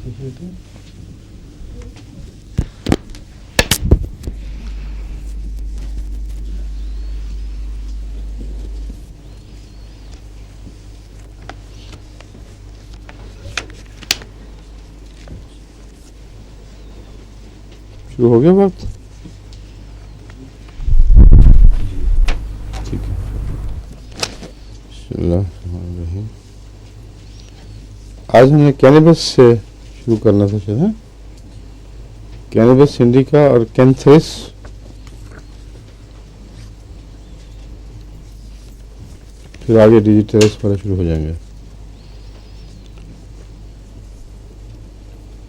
شروع ہو گیا وقت؟ ٹھیک ہے. بسم اللہ الرحمن الرحیم. آج ہم نے کینیبس سے شروع کرنا تھا شاید. کینیبس انڈیکا اور کینتھیس پھر آگے ڈیجیٹلس پر شروع ہو جائیں گے.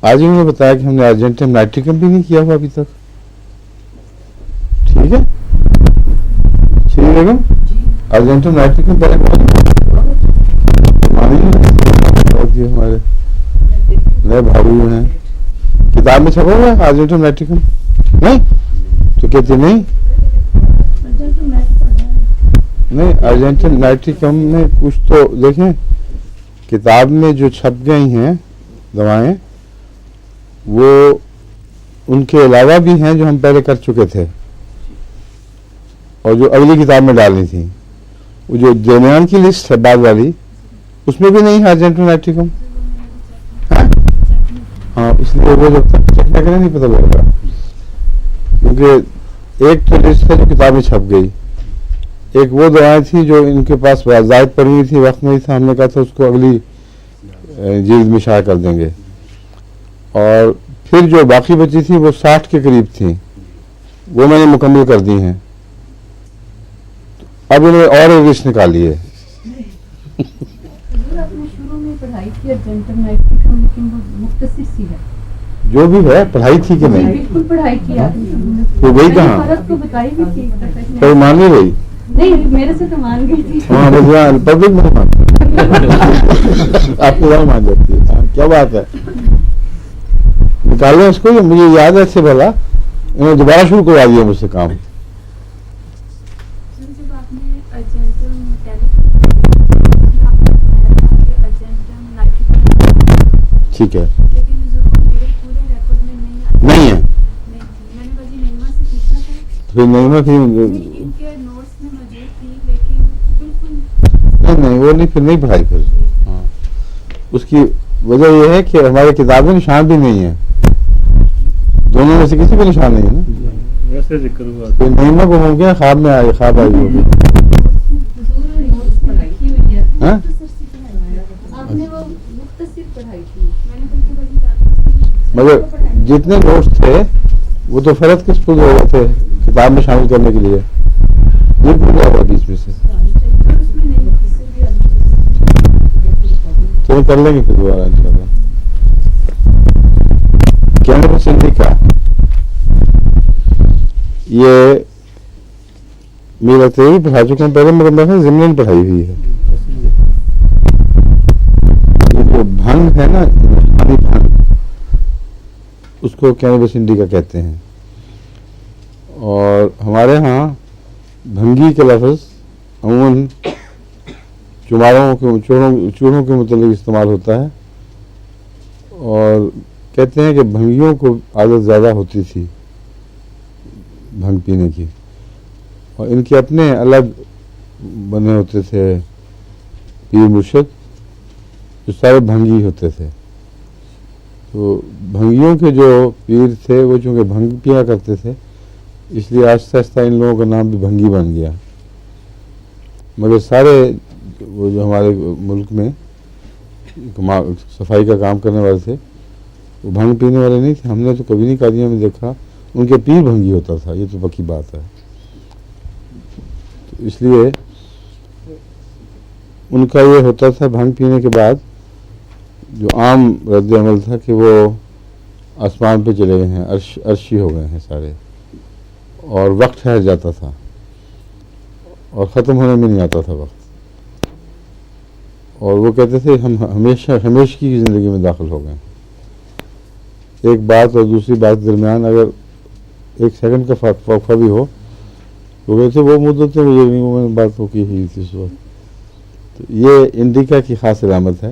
آج انہوں نے بتایا کہ ہم نے ارجنٹم نائٹریکم بھی نہیں کیا ہوا ابھی تک. ٹھیک ہے شری بیگم, ارجنٹم نائٹریکم پہلے ہمارے نئے بھائی ہیں, کتاب میں چھپا ہوا ہے ارجنٹم نائٹریکم نہیں تو کہتے نہیں ارجنٹم نائٹریکم میں کچھ تو دیکھیں کتاب میں جو چھپ گئی ہیں دوائیں وہ ان کے علاوہ بھی ہیں جو ہم پہلے کر چکے تھے اور جو اگلی کتاب میں ڈالنی تھی. وہ جو درمیان کی لسٹ ہے بعد والی اس میں بھی نہیں ہے ارجنٹم نائٹریکم. ہاں اس لیے وہ جب تک چیک نہ کریں نہیں پتہ لگے گا, کیونکہ ایک تو لسٹ ہے جو کتاب میں چھپ گئی, ایک وہ دوائیں تھی جو ان کے پاس زائد پڑی ہوئی تھی, وقت نہیں تھا, ہم نے کہا تھا اس کو اگلی جلد میں شائع کر دیں گے, اور پھر جو باقی بچی تھی وہ 60 کے قریب تھیں, وہ میں نے مکمل کر دی ہیں. اب انہیں اور ایک لسٹ نکالی ہے. جو بھی ہے پڑھائی تھی کہ نہیں, وہ وہی کہاں کوئی مان نہیں رہی. نہیں میرے سے تو مان گئی تھی. ہاں پبلک نہیں مان, آپ کو مان جاتی ہے. کیا بات ہے, نکال لیں اس کو. مجھے یاد ہے اچھے بھلا انہوں نے دوبارہ شروع کروا دیا مجھ سے کام. ٹھیک ہے نہیں ہے پھر نہیں وہ نہیں, پھر نہیں پڑھائی. پھر ہاں اس کی وجہ یہ ہے کہ ہماری کتاب میں نشان بھی نہیں ہے, دونوں میں سے کسی پہ نشان نہیں ہے نا. ویسے ذکر ہوا پھر نہیں کو ہو گیا, خواب میں آئی, خواب آئی ہوگی. مگر جتنے نوٹس تھے وہ تو فرد کس پل ہو گئے تھے کتاب میں شامل کرنے کے لیے, یہ بھول گیا بیچ میں سے. تو کر لیں گے پھر دوبارہ انشاءاللہ. کینیبس انڈیکا یہ میرا تیری پڑھا چکا ہوں پہلے, مگر میں نے ضمن پڑھائی ہوئی ہے. یہ جو بھنگ ہے نا بھنگ, اس کو کینیبس انڈیکا کہتے ہیں. اور ہمارے ہاں بھنگی کا لفظ عموماً چوڑوں کے متعلق استعمال ہوتا ہے, اور کہتے ہیں کہ بھنگیوں کو عادت زیادہ ہوتی تھی بھنگ پینے کی, اور ان کے اپنے الگ بنے ہوتے تھے پیر مرشد جو سارے بھنگی ہوتے تھے. تو بھنگیوں کے جو پیر تھے وہ چونکہ بھنگ پیا کرتے تھے, اس لیے آہستہ آہستہ ان لوگوں کا نام بھی بھنگی بن گیا. مگر سارے وہ جو ہمارے ملک میں صفائی کا کام کرنے والے تھے وہ بھنگ پینے والے نہیں تھے. ہم نے تو کبھی نہیں قادیاں میں دیکھا ان کے پیر بھنگی ہوتا تھا, یہ تو پکی بات ہے. تو اس لیے ان کا یہ ہوتا تھا بھنگ پینے کے بعد جو عام رد عمل تھا کہ وہ آسمان پہ چلے گئے ہیں, عرشی ہو گئے ہیں سارے, اور وقت ٹھہر جاتا تھا اور ختم ہونے میں نہیں آتا تھا وقت. اور وہ کہتے تھے ہم ہمیشہ کی زندگی میں داخل ہو گئے. ایک بات اور دوسری بات کے درمیان اگر 1 سیکنڈ کا وقفہ بھی ہو تو کہتے وہ مدت میں بات ہو کی ہوئی تھی اس وقت. تو یہ انڈیکا کی خاص علامت ہے.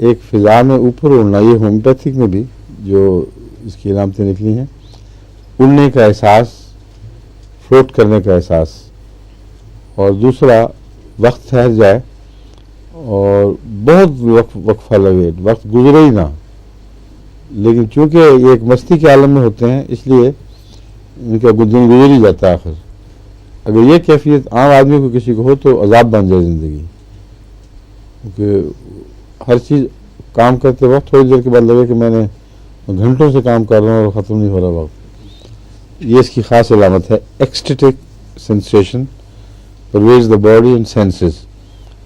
ایک فضا میں اوپر اڑنا، یہ ہومیوپیتھک میں بھی جو اس کی علامتیں نکلی ہیں، اڑنے کا احساس، فلوٹ کرنے کا احساس، اور دوسرا وقت ٹھہر جائے اور بہت وقفہ لگے، وقت گزرے ہی نہ، لیکن چونکہ یہ ایک مستی کے عالم میں ہوتے ہیں اس لیے ان کا دن گزر ہی جاتا ہے آخر. اگر یہ کیفیت عام آدمی کو کسی کو ہو تو عذاب بن جائے زندگی، کیونکہ ہر چیز کام کرتے وقت تھوڑی دیر کے بعد لگے کہ میں نے گھنٹوں سے کام کر رہا ہوں اور ختم نہیں ہو رہا وقت. یہ اس کی خاص علامت ہے. Ecstatic sensation pervades the body and senses.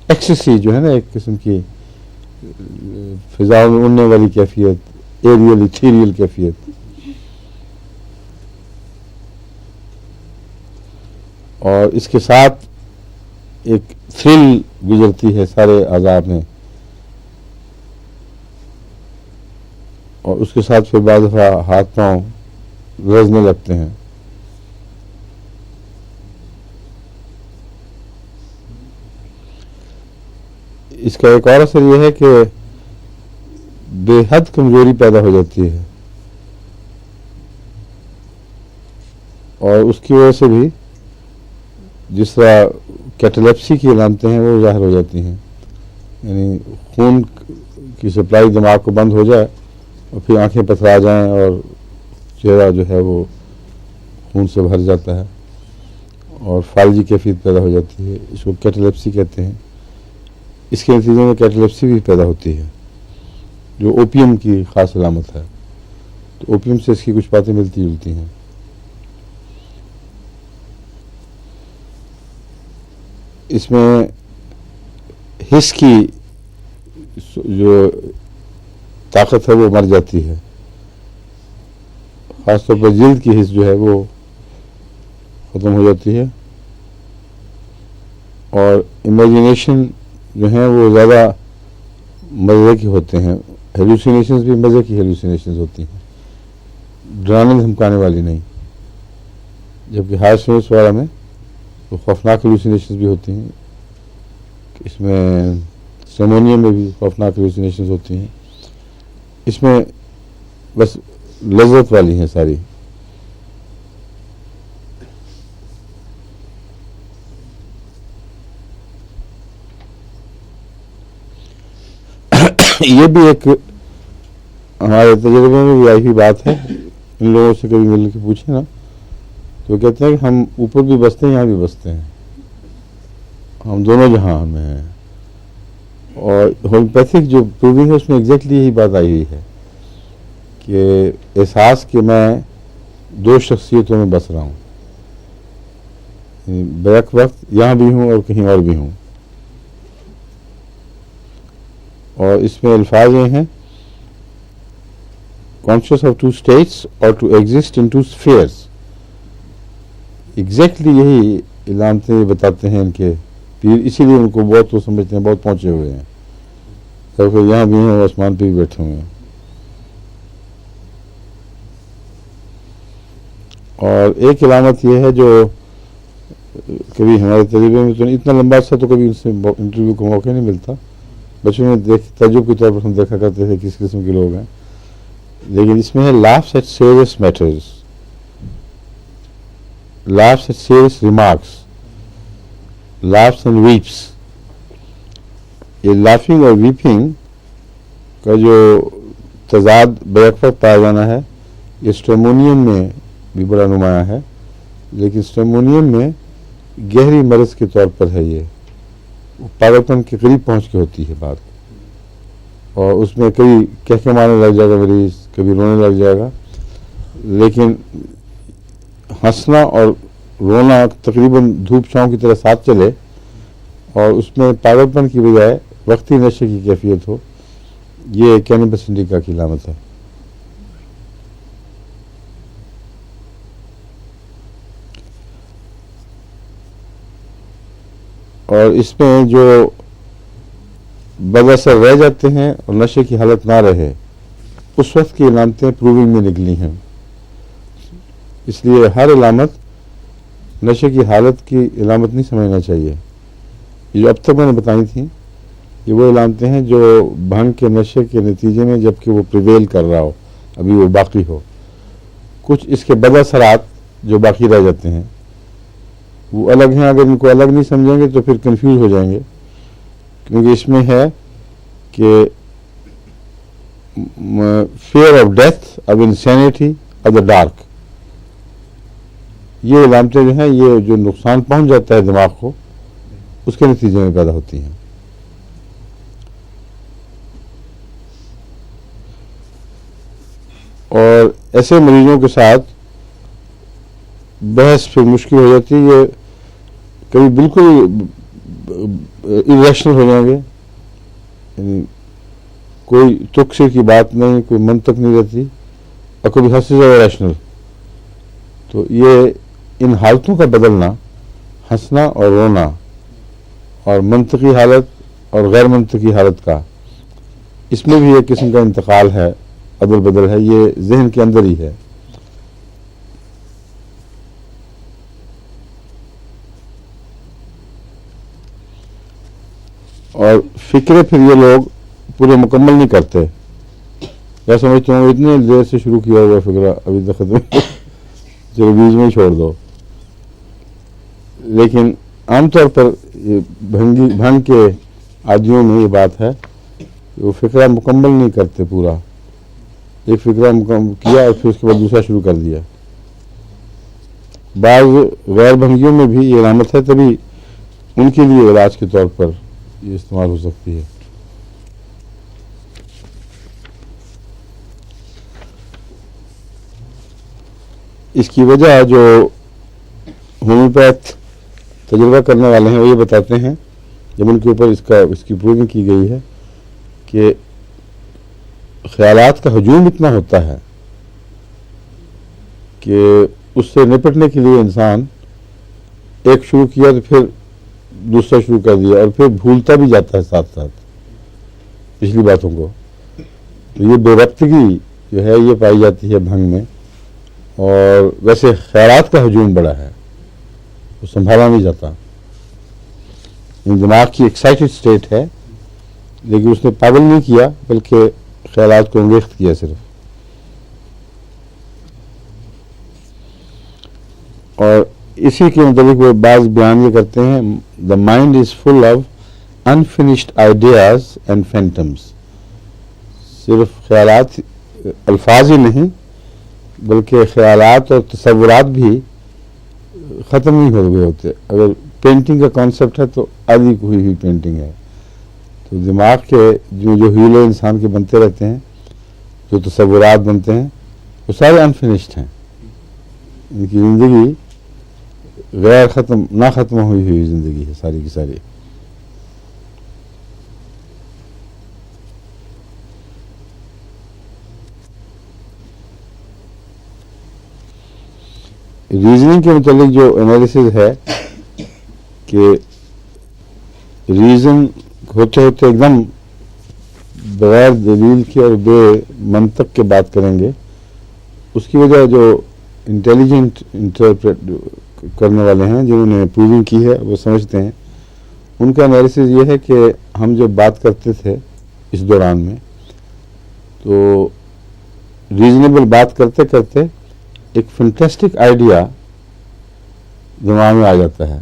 Ecstasy جو ہے نا ایک قسم کی فضاؤں میں اڑنے والی کیفیت، ایریل ایتھیریل کیفیت. اور اس کے ساتھ ایک تھرل گزرتی ہے سارے اعضاء میں، اور اس کے ساتھ پھر بعض دفعہ ہاتھ پاؤں لرزنے لگتے ہیں. اس کا ایک اور اثر یہ ہے کہ بے حد کمزوری پیدا ہو جاتی ہے، اور اس کی وجہ سے بھی جس طرح کیٹلیپسی کی علامتیں ہیں وہ ظاہر ہو جاتی ہیں. یعنی خون کی سپلائی دماغ کو بند ہو جائے اور پھر آنکھیں پتھرا جائیں اور چہرہ جو ہے وہ خون سے بھر جاتا ہے اور فالجی کیفیت پیدا ہو جاتی ہے. اس کو کیٹلیپسی کہتے ہیں. اس کے نتیجے میں کیٹلیپسی بھی پیدا ہوتی ہے جو اوپیم کی خاص علامت ہے. تو اوپیم سے اس کی کچھ باتیں ملتی جلتی ہیں. اس میں حس کی جو طاقت ہے وہ مر جاتی ہے، خاص طور پر جلد کی حس جو ہے وہ ختم ہو جاتی ہے، اور امیجنیشن جو ہیں وہ زیادہ مزے کے ہوتے ہیں. ہیلوسینیشنز بھی مزے کی ہیلوسینیشنز ہوتی ہیں، ڈرانے دھمکانے والی نہیں. جبکہ ہائر سینس والا میں تو خوفناک ہیلوسینیشنز بھی ہوتی ہیں. اس میں سیمونیم میں بھی خوفناک ہیلوسینیشنز ہوتی ہیں. اس میں بس لذت والی ہیں ساری. یہ بھی ایک ہمارے تجربے میں بھی آئی ہوئی بات ہے. ان لوگوں سے کبھی مل کے پوچھیں نا تو کہتے ہیں کہ ہم اوپر بھی بستے ہیں یہاں بھی بستے ہیں، ہم دونوں جہاں میں ہیں. اور ہومیوپیتھک جو پروونگ ہے اس میں ایگزیکٹلی یہی بات آئی ہوئی ہے کہ احساس کہ میں دو شخصیتوں میں بس رہا ہوں، بیک وقت یہاں بھی ہوں اور کہیں اور بھی ہوں. اور اس میں الفاظ یہ ہیں کانشیس آف ٹو اسٹیٹس اور to exist in two spheres. Exactly یہی علامتیں بتاتے ہیں ان کے پیر، اسی لیے ان کو بہت وہ سمجھتے ہیں بہت پہنچے ہوئے ہیں، کیونکہ یہاں بھی ہیں اور آسمان پہ بھی بیٹھے ہوئے ہیں. اور ایک علامت یہ ہے جو کبھی ہمارے تجربے میں تو اتنا لمبا عرصہ تو کبھی ان سے انٹرویو کو موقع نہیں ملتا. بچوں میں تعجب کے طور پر ہم دیکھا کرتے تھے کس قسم کے لوگ ہیں، لیکن اس میں ہے laughs at serious matters, laughs at serious remarks, laughs and weeps. یہ لافنگ اور ویپنگ کا جو تضاد بیک وقت پایا جانا ہے یہ اسٹیمونیم میں بھی بڑا نمایاں ہے، لیکن اسٹیمونیم میں گہری مرض کے طور پر ہے. یہ پاگلپن کے قریب پہنچ کے ہوتی ہے بات، اور اس میں کبھی کہہ مارنے لگ جائے گا مریض، کبھی رونے لگ جائے گا. لیکن ہنسنا اور رونا تقریباً دھوپ چھاؤں کی طرح ساتھ چلے، اور اس میں پاگلپن کی بجائے وقتی نشے کی کیفیت ہو، یہ کینیبس انڈیکا کی علامت ہے. اور اس میں جو بد اثر رہ جاتے ہیں اور نشے کی حالت نہ رہے، اس وقت کی علامتیں پروونگ میں نکلی ہیں. اس لیے ہر علامت نشے کی حالت کی علامت نہیں سمجھنا چاہیے. یہ جو اب تک میں نے بتائی تھیں یہ وہ علامتیں ہیں جو بھنگ کے نشے کے نتیجے میں جبکہ وہ پریویل کر رہا ہو، ابھی وہ باقی ہو. کچھ اس کے بد اثرات جو باقی رہ جاتے ہیں وہ الگ ہیں. اگر ان کو الگ نہیں سمجھیں گے تو پھر کنفیوز ہو جائیں گے، کیونکہ اس میں ہے کہ fear of death, of insanity, of the dark. یہ علامتیں جو ہیں یہ جو نقصان پہنچ جاتا ہے دماغ کو اس کے نتیجے میں پیدا ہوتی ہیں. اور ایسے مریضوں کے ساتھ بحث پھر مشکل ہو جاتی ہے. یہ کبھی بالکل irrational ہو جائیں گے، یعنی کوئی تکثیر کی بات نہیں، کوئی منطق نہیں رہتی، اور کبھی حد سے زیادہ ریشنل. تو یہ ان حالتوں کا بدلنا، ہنسنا اور رونا، اور منطقی حالت اور غیر منطقی حالت کا، اس میں بھی ایک قسم کا انتقال ہے، عدل بدل ہے. یہ ذہن کے اندر ہی ہے. اور فکرے پھر یہ لوگ پورے مکمل نہیں کرتے. میں سمجھتا ہوں اتنے دیر سے شروع کیا ہوا فکرہ ابھی تک ختم چلو بیچ میں ہی چھوڑ دو. لیکن عام طور پر یہ بھنگ کے عادیوں میں یہ بات ہے کہ وہ فکرہ مکمل نہیں کرتے. پورا ایک فکرہ مکمل کیا اور پھر اس کے بعد دوسرا شروع کر دیا. بعض غیر بھنگیوں میں بھی یہ علامت ہے، تبھی ان کے لیے علاج کے طور پر یہ استعمال ہو سکتی ہے. اس کی وجہ جو ہومیوپیتھ تجربہ کرنے والے ہیں وہ یہ بتاتے ہیں، جب ان کے اوپر اس کی پروونگ کی گئی ہے کہ خیالات کا ہجوم اتنا ہوتا ہے کہ اس سے نپٹنے کے لیے انسان ایک شروع کیا تو پھر دوسرا شروع کر دیا، اور پھر بھولتا بھی جاتا ہے ساتھ ساتھ پچھلی باتوں کو. تو یہ بے ربطگی جو ہے یہ پائی جاتی ہے بھنگ میں. اور ویسے خیالات کا ہجوم بڑا ہے، وہ سنبھالا نہیں جاتا. دماغ کی ایکسائٹڈ سٹیٹ ہے، لیکن اس نے پاگل نہیں کیا بلکہ خیالات کو انگیخت کیا صرف. اور اسی کے متعلق وہ بعض بیان یہ کرتے ہیں، the mind is full of unfinished ideas and phantoms. صرف خیالات، الفاظ ہی نہیں بلکہ خیالات اور تصورات بھی ختم نہیں ہو گئے ہوتے. اگر پینٹنگ کا کانسیپٹ ہے تو آدھی ہوئی ہوئی پینٹنگ ہے. تو دماغ کے جو ہیلے انسان کے بنتے رہتے ہیں، جو تصورات بنتے ہیں، وہ سارے انفنشڈ ہیں. ان کی زندگی غیر ختم، نہ ختم ہوئی زندگی ہے ساری کی ساری. ریزننگ کے متعلق جو انالیسز ہے کہ ریزن ہوتے ہوتے ایک دم بغیر دلیل کے اور بے منطق کے بات کریں گے، اس کی وجہ جو انٹیلیجنٹ انٹرپریٹ کرنے والے ہیں، جنہوں نے پروونگ کی ہے، وہ سمجھتے ہیں. ان کا انالیسز یہ ہے کہ ہم جب بات کرتے تھے اس دوران میں، تو ریزنیبل بات کرتے کرتے ایک فنٹاسٹک آئیڈیا دماغ میں آ جاتا ہے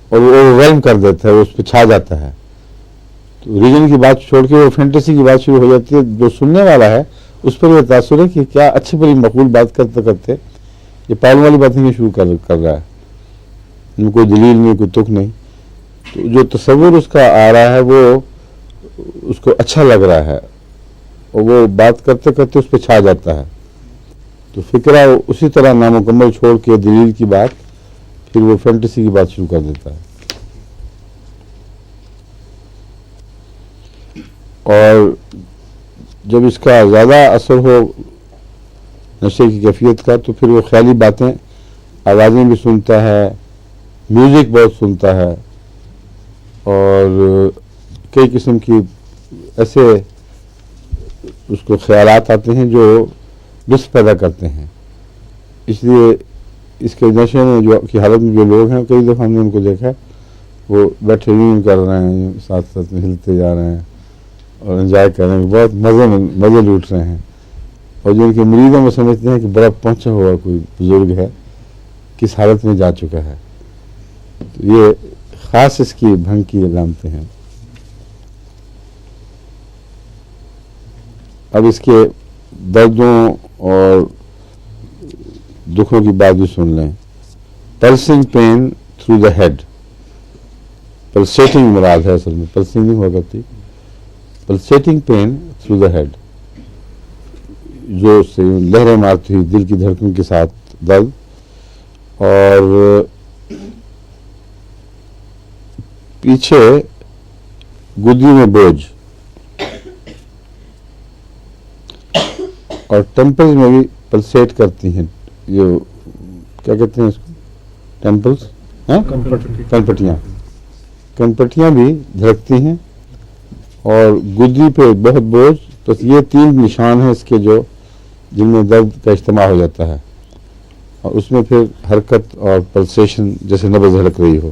اور وہ اوورویلم کر دیتا ہے، وہ اس پہ چھا جاتا ہے. تو ریجن کی بات چھوڑ کے وہ فینٹیسی کی بات شروع ہو جاتی ہے. جو سننے والا ہے اس پر یہ تاثر ہے کہ کیا اچھی بڑی مقبول بات کرتے کرتے یہ پاگل والی باتیں یہ شروع کر رہا ہے. ان میں کوئی دلیل نہیں، کوئی تک نہیں. تو جو تصور اس کا آ رہا ہے وہ اس کو اچھا لگ رہا ہے، اور وہ بات کرتے کرتے اس پہ چھا جاتا ہے. تو فکرہ اسی طرح نامکمل چھوڑ کے دلیل کی بات، پھر وہ فینٹیسی کی بات شروع کر دیتا ہے. اور جب اس کا زیادہ اثر ہو نشے کی کیفیت کا، تو پھر وہ خیالی باتیں، آوازیں بھی سنتا ہے، میوزک بہت سنتا ہے، اور کئی قسم کی ایسے اس کو خیالات آتے ہیں جو لطف پیدا کرتے ہیں. اس لیے اس کے نشے میں جو کی حالت میں جو لوگ ہیں، کئی دفعہ ہم نے ان کو دیکھا وہ بیٹھے یوں کر رہے ہیں، ساتھ ساتھ میں ہلتے جا رہے ہیں اور انجوائے کر رہے ہیں، بہت مزے لوٹ رہے ہیں. اور جو ان کے مریدوں میں سمجھتے ہیں کہ بڑا پہنچا ہوا کوئی بزرگ ہے، کس حالت میں جا چکا ہے. تو یہ خاص اس کی بھنگ کی علامتیں ہیں. اب اس کے دردوں اور دکھوں کی بات بھی سن لیں. پلسنگ پین تھرو دا ہیڈ. پلسیٹنگ مراد ہے، اصل میں پلسنگ نہیں ہوا کرتی، پلسیٹنگ پین تھرو دا ہیڈ، جو سے لہریں مارتی ہوئی دل کی دھڑکن کے ساتھ درد، اور پیچھے گدی میں بوجھ، اور ٹیمپلز میں بھی پلسیٹ کرتی ہیں. یہ کیا کہتے ہیں اس کو؟ ٹیمپلز، کنپٹیاں بھی دھڑکتی ہیں، اور گدی پہ بہت بوجھ. بس یہ 3 نشان ہیں اس کے جو جن میں درد کا اجتماع ہو جاتا ہے، اور اس میں پھر حرکت اور پلسیشن جیسے نبض دھڑک رہی ہو.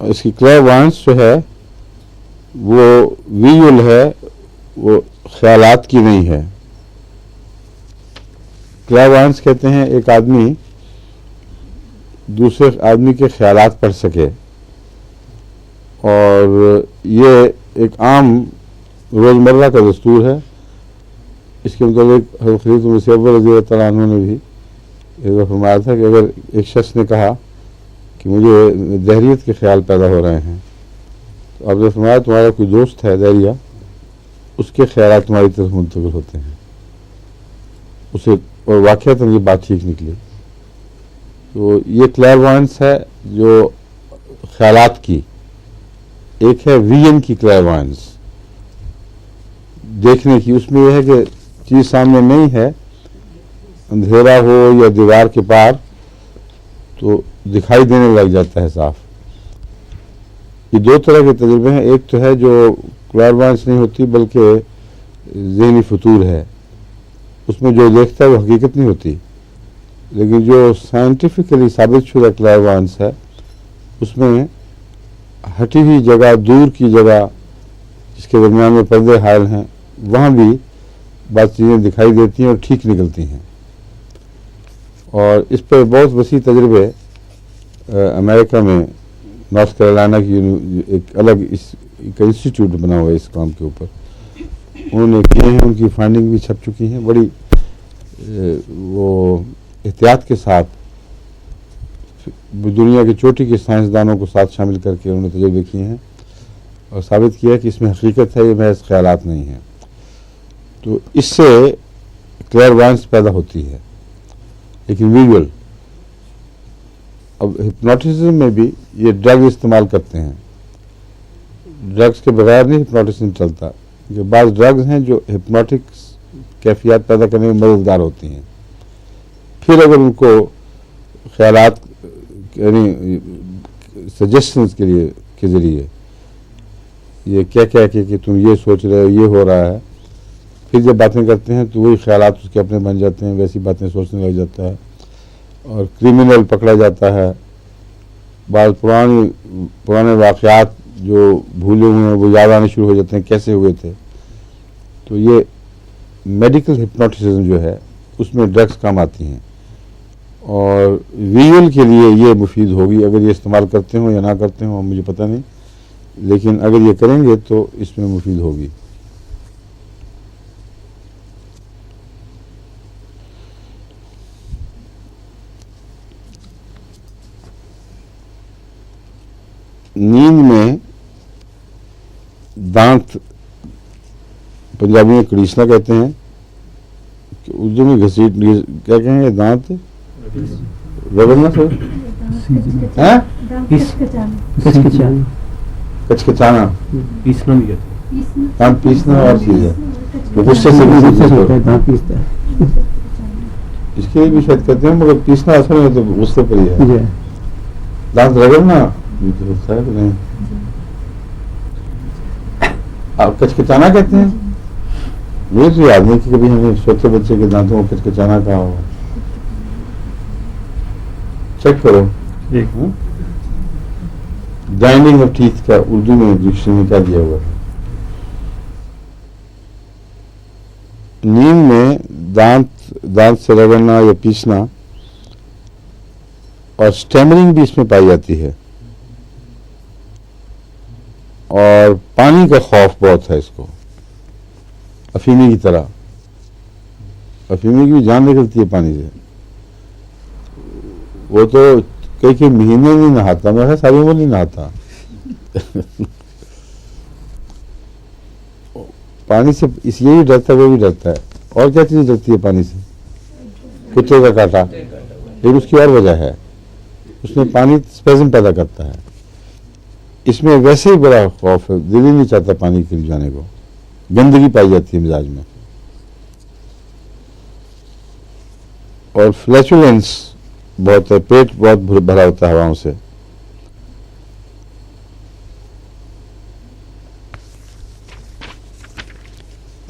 اس کی کلیئروائنس جو ہے وہ ویژول ہے، وہ خیالات کی نہیں ہے. کلیئروائنس کہتے ہیں ایک آدمی دوسرے آدمی کے خیالات پڑھ سکے، اور یہ ایک عام روزمرہ کا دستور ہے. اس کے متعلق حضرت خلیفۃ مسیح اول رضی اللہ تعالیٰ عنہ نے بھی ایک بار فرمایا تھا کہ اگر ایک شخص نے کہا کہ مجھے دہریت کے خیال پیدا ہو رہے ہیں، تو آپ نے فرمایا تمہارا کوئی دوست ہے دہریہ، اس کے خیالات تمہاری طرف منتقل ہوتے ہیں اسے، اور واقعتاً یہ بات ٹھیک نکلی. تو یہ کلیئروائنس ہے جو خیالات کی. ایک ہے ویژن کی کلیئروائنس، دیکھنے کی. اس میں یہ ہے کہ چیز سامنے نہیں ہے، اندھیرا ہو یا دیوار کے پار، تو دکھائی دینے لگ جاتا ہے صاف. یہ 2 طرح کے تجربے ہیں. ایک تو ہے جو کلیئروائنس نہیں ہوتی بلکہ ذہنی فطور ہے، اس میں جو دیکھتا ہے وہ حقیقت نہیں ہوتی. لیکن جو سائنٹیفکلی ثابت شدہ کلیئروائنس ہے، اس میں ہٹی ہوئی جگہ، دور کی جگہ جس کے درمیان میں پردے حائل ہیں، وہاں بھی بعض چیزیں دکھائی دیتی ہیں اور ٹھیک نکلتی ہیں. اور اس پر بہت وسیع تجربے امریکہ میں نارتھ کیرولائنا کی ایک الگ انسٹیٹیوٹ بنا ہوا ہے اس کام کے اوپر، انہوں نے کیے ہیں. ان کی فائنڈنگ بھی چھپ چکی ہیں. بڑی وہ احتیاط کے ساتھ دنیا کی چوٹی کے سائنسدانوں کو ساتھ شامل کر کے انہوں نے تجربے کیے ہیں اور ثابت کیا ہے کہ اس میں حقیقت ہے، یہ محض خیالات نہیں ہیں. تو اس سے کلیئروائنس پیدا ہوتی ہے، لیکن ویژول. اب ہپنوٹزم میں بھی یہ ڈرگ استعمال کرتے ہیں. ڈرگس کے بغیر نہیں ہپنوٹزم چلتا، کہ بعض ڈرگز ہیں جو ہپنوٹک کیفیات پیدا کرنے میں مددگار ہوتی ہیں. پھر اگر ان کو خیالات یعنی سجیشنز کے ذریعے یہ کیا کہ تم یہ سوچ رہے ہو، یہ ہو رہا ہے، پھر جب باتیں کرتے ہیں تو وہی خیالات اس کے اپنے بن جاتے ہیں، ویسی باتیں سوچنے لگ جاتا ہے، اور کریمنل پکڑا جاتا ہے. بعض پرانے واقعات جو بھولے ہوئے ہیں وہ یاد آنے شروع ہو جاتے ہیں، کیسے ہوئے تھے. تو یہ میڈیکل ہپنوٹسزم جو ہے اس میں ڈرگس کام آتی ہیں، اور ویژول کے لیے یہ مفید ہوگی. اگر یہ استعمال کرتے ہوں یا نہ کرتے ہوں مجھے پتہ نہیں، لیکن اگر یہ کریں گے تو اس میں مفید ہوگی. نیند میں دانت پنجابی میں کڑیسنا کہتے ہیں، اردو میں گھسیٹ کیا کہیں گے؟ دانت رگڑنا سر، کچکچانا، پیسنا بھی کہتے ہیں. دانت پیسنا اور چیز ہے، غصے سے اس کے لیے بھی شاید کہتے ہیں، مگر پیسنا اصل میں تو غصے پر ہی ہے. دانت رگڑنا نہیں، آپ کچکچانا کہتے ہیں. مجھے تو یاد نہیں کہ کبھی ہمیں چھوٹے بچے کے دانتوں کو کچکچانا کہا ہو. چیک کرو. ایک گرائنڈنگ آف ٹیتھ کا اردو میں ڈکشنری میں کیا دیا ہوا ہے؟ نیند میں دانت سے رگڑنا یا پیسنا اور اسٹیمرنگ بھی اس میں پائی جاتی ہے، اور پانی کا خوف بہت ہے اس کو، افیمی کی طرح. افیمی کی بھی جان نکلتی ہے پانی سے. وہ تو کئی مہینے نہیں نہاتا، میں ساری عمر نہیں نہاتا. پانی سے اس یہ بھی ڈرتا ہے، وہ بھی ڈرتا ہے. اور کیا چیز ڈرتی ہے پانی سے؟ کتے کا کاٹا. لیکن اس کی اور وجہ ہے، اس میں پانی اسپیزم پیدا کرتا ہے. اس میں ویسے ہی بڑا خوف ہے، دل ہی نہیں چاہتا پانی کے جانے کو. گندگی پائی جاتی ہے مزاج میں. اور فلیچولینس بہت ہے، پیٹ بہت بھرا ہوتا ہے ہواؤں سے.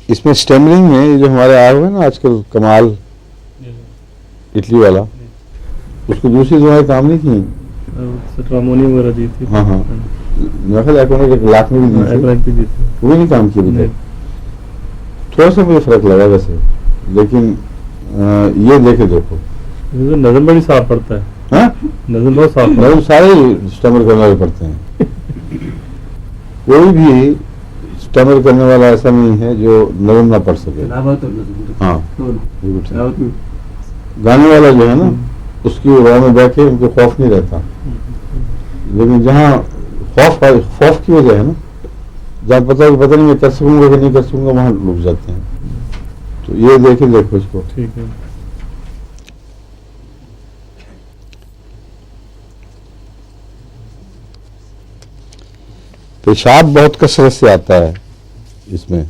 اس میں اسٹیمرنگ میں یہ جو ہمارے آئے ہوئے نا آج کل کمال اٹلی والا، اس کو دوسری دوائیں کام نہیں کی. ٹرامونیم وغیرہ دی تھی. ہاں ہاں، میرا خیال ایک لاکھ میں بھی دی تھی، وہ نہیں کام کی ابھی تک. تھوڑا سا مجھے فرق لگا ویسے، لیکن یہ دیکھے دیکھو نظر بڑی صاف پڑتا ہے. ہاں نظر بہت صاف پڑتا نظم سارے اسٹمر کرنے والے پڑتے ہیں. کوئی بھی اسٹمر کرنے والا ایسا نہیں ہے جو نظم نہ پڑھ سکے. ہاں گانے والا جو ہے نا، اس کی راہ میں بیٹھے ان کو خوف نہیں رہتا. لیکن جہاں خوف کی وجہ ہے نا، جہاں پتہ نہیں میں کر سکوں گا کہ نہیں کر سکوں گا، وہاں رک جاتے ہیں. تو یہ دیکھیں دیکھو اس کو. ٹھیک ہے. پیشاب بہت کثرت سے آتا ہے اس میں،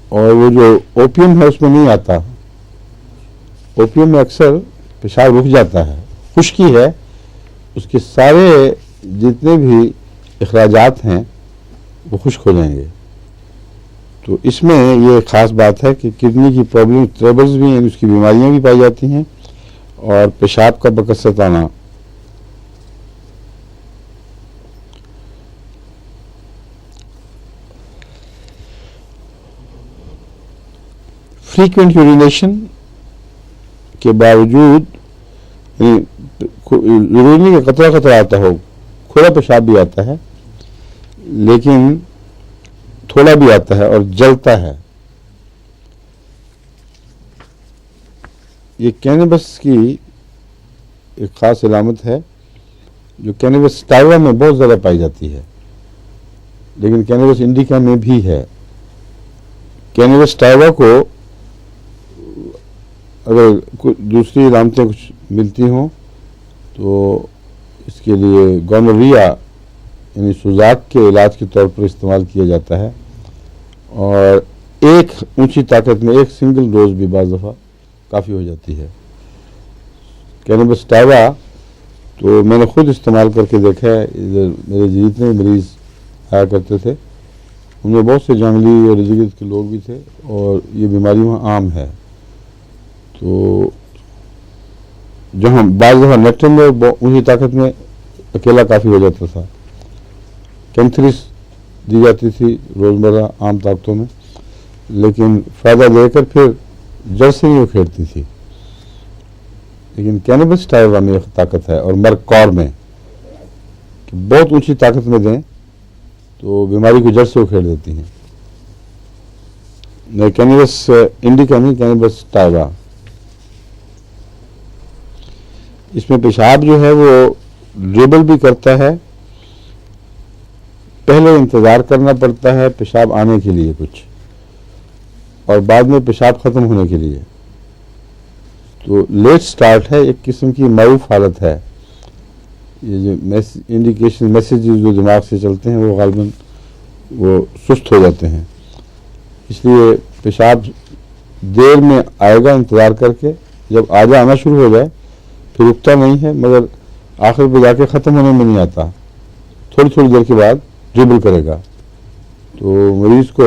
اور وہ جو اوپیم ہے اس میں نہیں آتا. اوپیم میں اکثر پیشاب رک جاتا ہے. خشکی ہے، اس کے سارے جتنے بھی اخراجات ہیں وہ خشک ہو جائیں گے. تو اس میں یہ خاص بات ہے کہ کڈنی کی پرابلم ٹربلز بھی ہیں، اس کی بیماریاں بھی پائی جاتی ہیں، اور پیشاب کا بکثرت آنا. فریکوینٹ یورینیشن کے باوجود، ضروری نہیں کہ قطرہ قطرہ آتا ہو، کھلا پیشاب بھی آتا ہے، لیکن تھوڑا بھی آتا ہے اور جلتا ہے. یہ کینبس کی ایک خاص علامت ہے جو کینبس سٹائوا میں بہت زیادہ پائی جاتی ہے، لیکن کینبس انڈیکا میں بھی ہے. کینبس سٹائوا کو اگر دوسری علامتیں کچھ ملتی ہوں تو اس کے لیے گونوریا یعنی سوزاک کے علاج کے طور پر استعمال کیا جاتا ہے. اور ایک اونچی طاقت میں ایک سنگل ڈوز بھی بعض دفعہ کافی ہو جاتی ہے. کینبس سٹائوا تو میں نے خود استعمال کر کے دیکھا ہے. ادھر میرے جتنے مریض آیا کرتے تھے ان میں بہت سے جنگلی اور جگت کے لوگ بھی تھے، اور یہ بیماری وہاں عام ہے. تو جہاں بعض دفعہ نیکٹر میں اونچی طاقت میں اکیلا کافی ہو جاتا تھا. کینتھریس دی جاتی تھی روزمرہ عام طاقتوں میں، لیکن فائدہ دے کر پھر جڑ سے نہیں اکھیڑتی تھی. لیکن کینبس سٹائوا میں طاقت ہے، اور مرکور میں کہ بہت اونچی طاقت میں دیں تو بیماری کو جڑ سے اکھیڑ دیتی ہیں. کینبس انڈیکا نہیں، کینبس سٹائوا. اس میں پیشاب جو ہے وہ ڈریبل بھی کرتا ہے. پہلے انتظار کرنا پڑتا ہے پیشاب آنے کے لیے کچھ، اور بعد میں پیشاب ختم ہونے کے لیے. تو لیٹ سٹارٹ ہے، ایک قسم کی معروف حالت ہے. یہ جو انڈیکیشن میسیجز جو دماغ سے چلتے ہیں وہ غالباً وہ سست ہو جاتے ہیں. اس لیے پیشاب دیر میں آئے گا انتظار کر کے. جب آنا شروع ہو جائے پھر رکتا نہیں ہے، مگر آخر پہ جا کے ختم ہونے میں نہیں آتا، تھوڑی تھوڑی دیر کے بعد ڈریبل کرے گا. تو مریض کو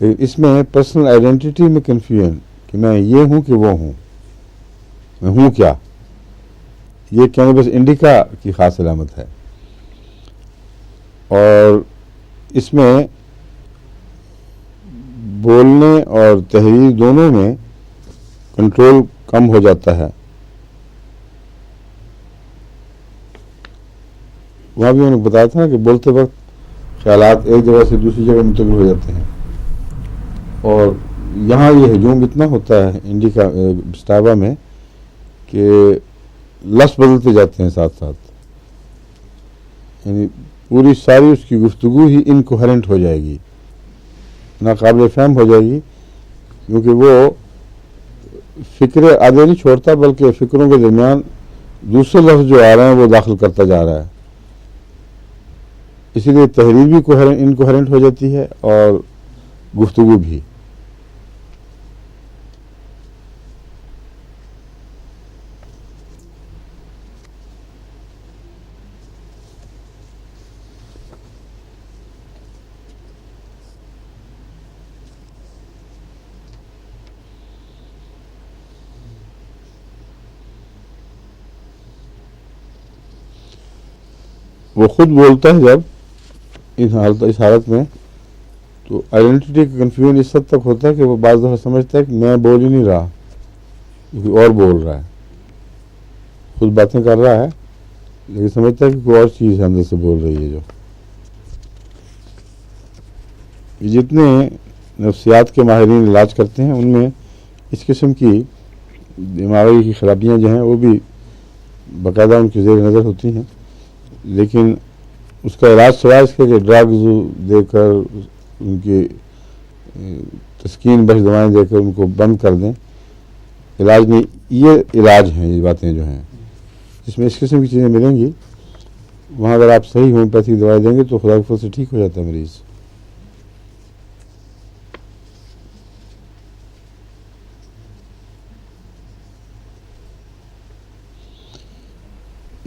لیکن اس میں پرسنل آئیڈینٹی میں کنفیوژن کہ میں یہ ہوں کہ وہ ہوں، میں ہوں کیا، یہ کینابس انڈیکا کی خاص علامت ہے. اور اس میں بولنے اور تحریر دونوں میں کنٹرول کم ہو جاتا ہے. وہاں بھی میں نے بتایا تھا کہ بولتے وقت خیالات ایک جگہ سے دوسری جگہ منتقل ہو جاتے ہیں، اور یہاں یہ ہجوم اتنا ہوتا ہے انڈیکا اسٹاوا میں کہ لفظ بدلتے جاتے ہیں ساتھ ساتھ، یعنی پوری ساری اس کی گفتگو ہی انکوہرنٹ ہو جائے گی، ناقابل فہم ہو جائے گی، کیونکہ وہ فکر آدھے نہیں چھوڑتا بلکہ فکروں کے درمیان دوسرے لفظ جو آ رہے ہیں وہ داخل کرتا جا رہا ہے. اسی لیے تحریر بھی انکوہرنٹ ہو جاتی ہے اور گفتگو بھی. وہ خود بولتا ہے جب اس حالت میں تو آئیڈینٹی کا کنفیوژن اس حد تک ہوتا ہے کہ وہ بعض دفعہ سمجھتا ہے کہ میں بول ہی نہیں رہا، کوئی اور بول رہا ہے، خود باتیں کر رہا ہے لیکن سمجھتا ہے کہ کوئی اور چیز اندر سے بول رہی ہے. جو جتنے نفسیات کے ماہرین علاج کرتے ہیں ان میں اس قسم کی دماغی کی خرابیاں جو ہیں وہ بھی باقاعدہ ان کی زیر نظر ہوتی ہیں، لیکن اس کا علاج سوائے اس کے کہ ڈرگز دے کر ان کی تسکین بخش دوائیں دے کر ان کو بند کر دیں، علاج نہیں. یہ علاج ہیں، یہ باتیں جو ہیں جس میں اس قسم کی چیزیں ملیں گی، وہاں اگر آپ صحیح ہومیوپیتھی دوائی دیں گے تو خدا کے فضل سے ٹھیک ہو جاتا ہے مریض.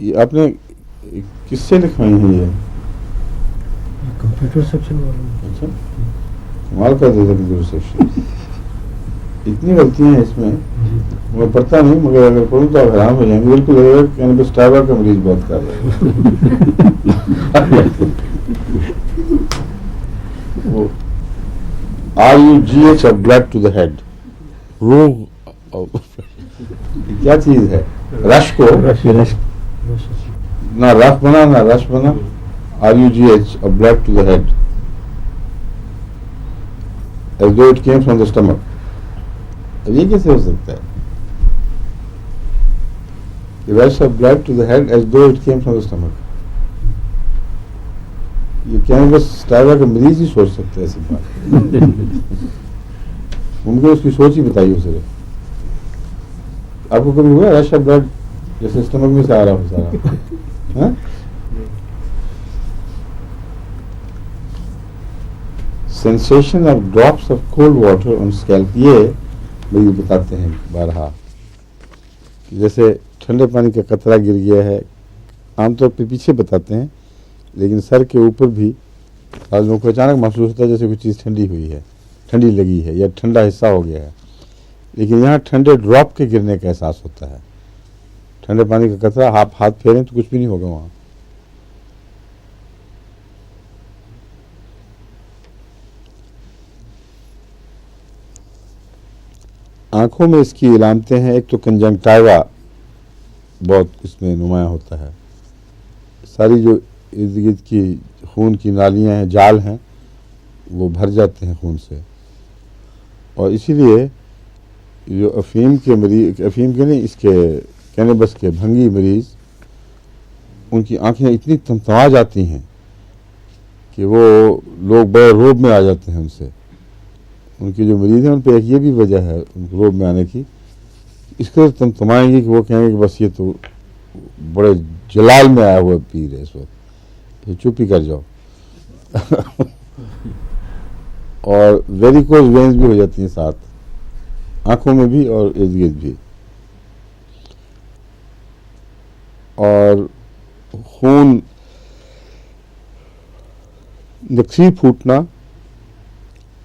یہ آپ نے کس سے لکھوائی ہیں یہ؟ کمپیوٹر سیکشن والوں. اچھا، کمال کر دیتا کمپیوٹر سیکشن. اتنی غلطیاں ہیں اس میں، میں پڑھتا نہیں مگر اگر پڑھوں تو آپ حیران ہو جائیں گے. بالکل لگے گا کہ کینابس اسٹاوا کا مریض بات کر رہے ہیں. RUGH of blood to the head، روح کیا چیز ہے؟ رش کو نہ رف بنا نہ رش بنا. RUGH of blood to the head as though it came from the stomach. اب یہ کیسے ہو سکتا ہے؟ rush of blood to the head as though it came from the stomach. یہ کینابس اسٹاوا کا مریض ہی سوچ سکتا ہے ایسی بات. ممکن اس کی سوچ ہی بتائیے اسے. آپ کو کبھی ہوا رش آف بلڈ جیسے اسٹمک میں سے آ رہا ہو سارا؟ Sensation of drops of cold water on scalp, یہ مریض بتاتے ہیں بارہا کہ جیسے ٹھنڈے پانی کا قطرہ گر گیا ہے. عام طور پہ پیچھے بتاتے ہیں لیکن سر کے اوپر بھی بعض لوگوں کو اچانک محسوس ہوتا ہے جیسے کوئی چیز ٹھنڈی ہوئی ہے، ٹھنڈی لگی ہے یا ٹھنڈا حصہ ہو گیا ہے. لیکن یہاں ٹھنڈے ڈراپ کے گرنے کا احساس ہوتا ہے. ٹھنڈے پانی کا قطرہ آپ ہاتھ پھیریں تو کچھ بھی نہیں ہوگا وہاں. آنکھوں میں اس کی علامتیں ہیں. ایک تو کنجنکٹائوا بہت اس میں نمایاں ہوتا ہے. ساری جو ارد گرد کی خون کی نالیاں ہیں، جال ہیں، وہ بھر جاتے ہیں خون سے. اور اسی لیے جو افیم کے مریض، افیم کے نہیں، اس کے کینابس کے بھنگی مریض، ان کی آنکھیں اتنی تمتما جاتی ہیں کہ وہ لوگ بڑے روب میں آ جاتے ہیں ان سے. ان کے جو مریض ہیں ان پہ ایک یہ بھی وجہ ہے ان کو روب میں آنے کی، اس قدر تمتمائیں گے کہ وہ کہیں گے کہ بس یہ تو بڑے جلال میں آیا ہوا پیر ہے اس وقت، چپ ہی کر جاؤ. اور ویریکوز وینز بھی ہو جاتی ہیں ساتھ، آنکھوں میں بھی اور ارد گرد بھی. اور خون نکسی پھوٹنا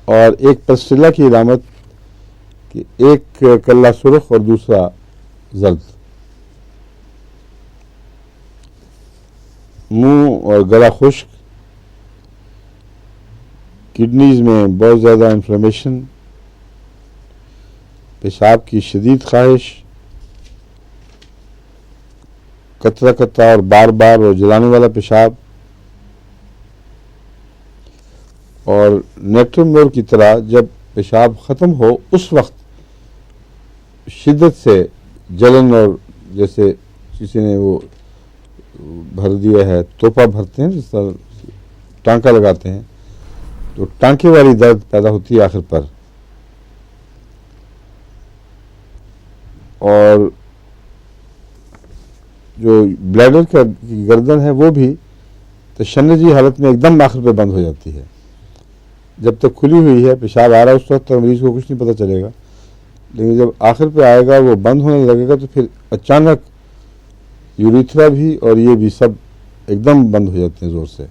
اور ایک پسٹیلا کی علامت کہ ایک کلا سرخ اور دوسرا زرد، منہ اور گلا خشک، کڈنیز میں بہت زیادہ انفلیمیشن، پیشاب کی شدید خواہش، قطرہ قطرہ اور بار بار اور جلانے والا پیشاب، اور نیٹرمور کی طرح جب پیشاب ختم ہو اس وقت شدت سے جلن، اور جیسے کسی نے وہ بھر دیا ہے، توپا بھرتے ہیں جس طرح ٹانکا لگاتے ہیں، تو ٹانکے والی درد پیدا ہوتی ہے آخر پر، اور جو بلیڈر کی گردن ہے وہ بھی تشنجی حالت میں ایک دم آخر پہ بند ہو جاتی ہے۔ جب تک کھلی ہوئی ہے پیشاب آ رہا ہے اس وقت تک مریض کو کچھ نہیں پتہ چلے گا، لیکن جب آخر پہ آئے گا وہ بند ہونے لگے گا تو پھر اچانک یوریتھرا بھی اور یہ بھی سب ایک دم بند ہو جاتے ہیں زور سے،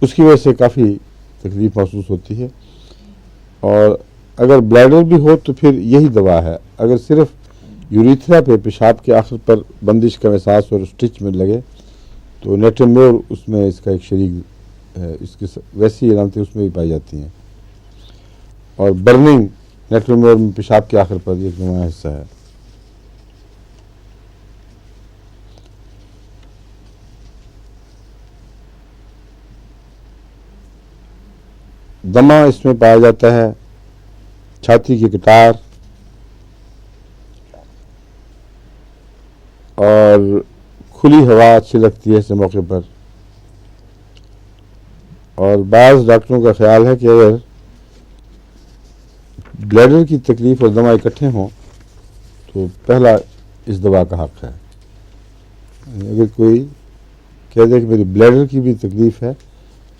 اس کی وجہ سے کافی تکلیف محسوس ہوتی ہے۔ اور اگر بلیڈر بھی ہو تو پھر یہی دوا ہے، اگر صرف یوریتھرا پہ پیشاب کے آخر پر بندش کا احساس اور اسٹچ میں لگے تو نیٹرمور اس میں اس کا ایک شریک ہے، اس کی ویسی علامتیں اس میں بھی پائی جاتی ہیں، اور برننگ نیٹرمور میں پیشاب کے آخر پر ایک نمایاں حصہ ہے۔ دمہ اس میں پایا جاتا ہے، چھاتی کی کٹار، اور کھلی ہوا اچھی لگتی ہے اس موقع پر، اور بعض ڈاکٹروں کا خیال ہے کہ اگر بلیڈر کی تکلیف اور دمہ اکٹھے ہوں تو پہلا اس دوا کا حق ہے۔ اگر کوئی کہہ دے کہ میری بلیڈر کی بھی تکلیف ہے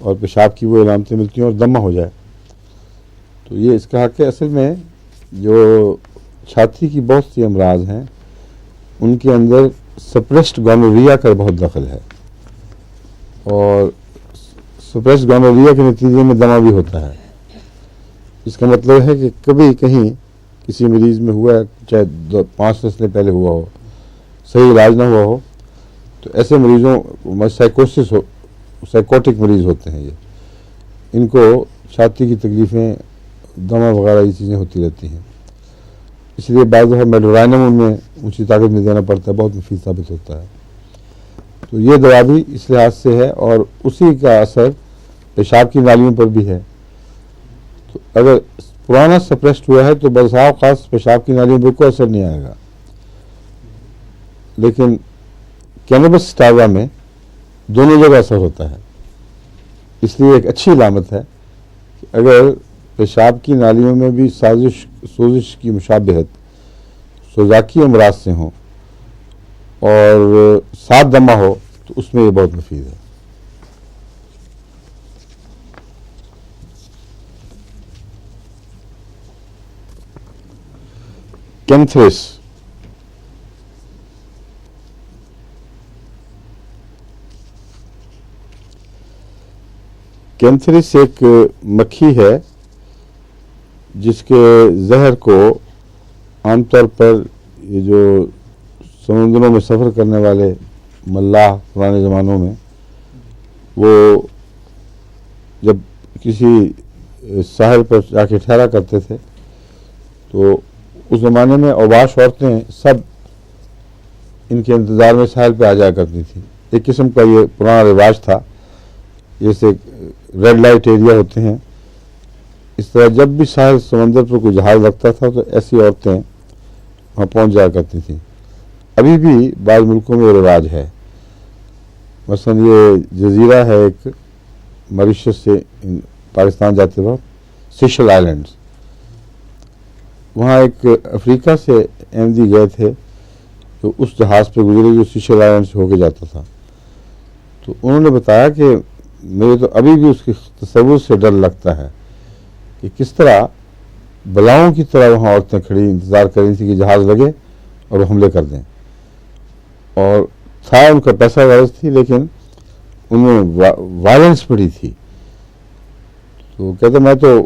اور پیشاب کی وہ علامتیں ملتی ہیں اور دمہ ہو جائے تو یہ اس کا حق ہے۔ اصل میں جو چھاتی کی بہت سی امراض ہیں ان کے اندر سپریسڈ گونوریا کا بہت دخل ہے، اور سپریسڈ گونوریا کے نتیجے میں دمہ بھی ہوتا ہے۔ اس کا مطلب ہے کہ کبھی کہیں کسی مریض میں ہوا ہے، چاہے 5 نسلیں پہلے ہوا ہو، صحیح علاج نہ ہوا ہو، تو ایسے مریضوں سائیکوسس ہو، سائیکوٹک مریض ہوتے ہیں یہ، ان کو چھاتی کی تکلیفیں، دمہ وغیرہ یہ چیزیں ہوتی رہتی ہیں، اس لیے بعض دفعہ میڈورائنم ان میں اونچی طاقت میں دینا پڑتا ہے، بہت مفید ثابت ہوتا ہے۔ تو یہ دوا بھی اس لحاظ سے ہے، اور اسی کا اثر پیشاب کی نالیوں پر بھی ہے۔ تو اگر پرانا سپریسڈ ہوا ہے تو بسا اوقات پیشاب کی نالیوں پر کوئی اثر نہیں آئے گا، لیکن کینبس سٹائوا میں دونوں جگہ اثر ہوتا ہے، اس لیے ایک اچھی علامت ہے کہ اگر پیشاب کی نالیوں میں بھی سوزش کی مشابہت سوزاکی امراض سے ہوں اور ساتھ دمہ ہو تو اس میں یہ بہت مفید ہے۔ کینتھرس، کینتھرس ایک مکھی ہے جس کے زہر کو عام طور پر یہ جو سمندروں میں سفر کرنے والے ملاح پرانے زمانوں میں وہ جب کسی ساحل پر جا کے ٹھہرا کرتے تھے تو اس زمانے میں اوباش عورتیں سب ان کے انتظار میں ساحل پہ آ جایا کرتی تھیں۔ ایک قسم کا یہ پرانا رواج تھا، جیسے ریڈ لائٹ ایریا ہوتے ہیں، اس طرح جب بھی ساحل سمندر پر کوئی جہاز لگتا تھا تو ایسی عورتیں وہاں پہنچ جایا کرتی تھیں۔ ابھی بھی بعض ملکوں میں یہ رواج ہے، مثلا یہ جزیرہ ہے ایک ماریشس سے پاکستان جاتے وقت، سیشل آئلینڈز، وہاں ایک افریقہ سے احمدی گئے تھے تو اس جہاز پہ گزرے جو سیشل آئلینڈ سے ہو کے جاتا تھا، تو انہوں نے بتایا کہ مجھے تو ابھی بھی اس کے تصور سے ڈر لگتا ہے کہ کس طرح بلاؤں کی طرح وہاں عورتیں کھڑی انتظار کر رہی تھیں کہ جہاز لگے اور وہ حملے کر دیں، اور تھا ان کا پیسہ غرض تھی لیکن ان میں وائلنس پڑی تھی۔ تو کہتے میں تو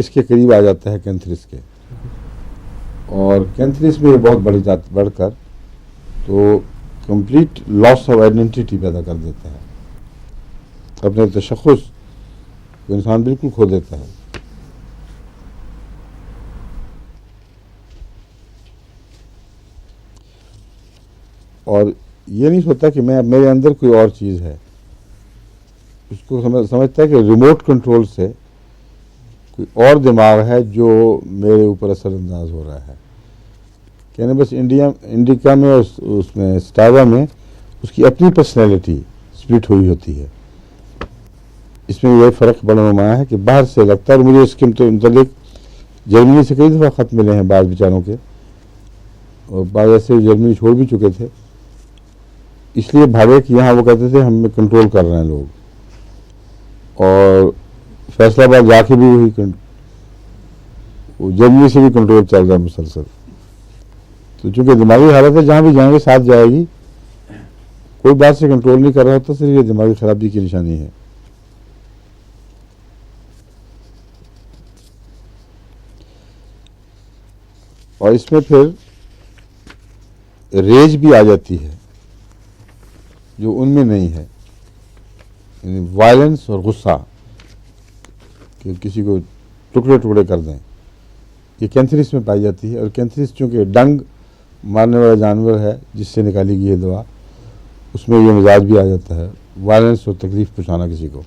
اس کے قریب آ جاتا ہے کینتھرس کے، اور کینتھرس میں یہ بہت بڑھ کر تو کمپلیٹ لاس آف آئیڈینٹی پیدا کر دیتا ہے، اپنے تشخص کو انسان بالکل کھو دیتا ہے۔ اور یہ نہیں سوچتا کہ میرے اندر کوئی اور چیز ہے، اس کو سمجھتا ہے کہ ریموٹ کنٹرول سے کوئی اور دماغ ہے جو میرے اوپر اثر انداز ہو رہا ہے۔ کہنے بس انڈیکا میں اس میں سٹاوا میں اس کی اپنی پرسنالٹی سپلٹ ہوئی ہوتی ہے۔ اس میں یہ فرق بڑا نمایاں ہے کہ باہر سے لگتا ہے، اور مجھے اس کے متعلق جرمنی سے کئی دفعہ خط ملے ہیں بعض بیچاروں کے، اور بعض ایسے جرمنی چھوڑ بھی چکے تھے، اس لیے بھاگے کہ یہاں وہ کہتے تھے ہمیں کنٹرول کر رہے ہیں لوگ، اور فیصلہ آباد جا کے بھی وہ جرمنی سے بھی کنٹرول چل رہا ہے مسلسل۔ تو چونکہ دماغی حالت ہے، جہاں بھی جائیں گے ساتھ جائے گی، کوئی بات سے کنٹرول نہیں کر رہا ہوتا، صرف یہ دماغی خرابی کی نشانی ہے۔ اور اس میں پھر ریج بھی آ جاتی ہے جو ان میں نہیں ہے، یعنی وائلنس اور غصہ، کہ کسی کو ٹکڑے ٹکڑے کر دیں، یہ کینتھرس میں پائی جاتی ہے۔ اور کینتھرس چونکہ ڈنگ مارنے والا جانور ہے جس سے نکالی گئی ہے دوا، اس میں یہ مزاج بھی آ جاتا ہے، وائلنس اور تکلیف پہنچانا کسی کو۔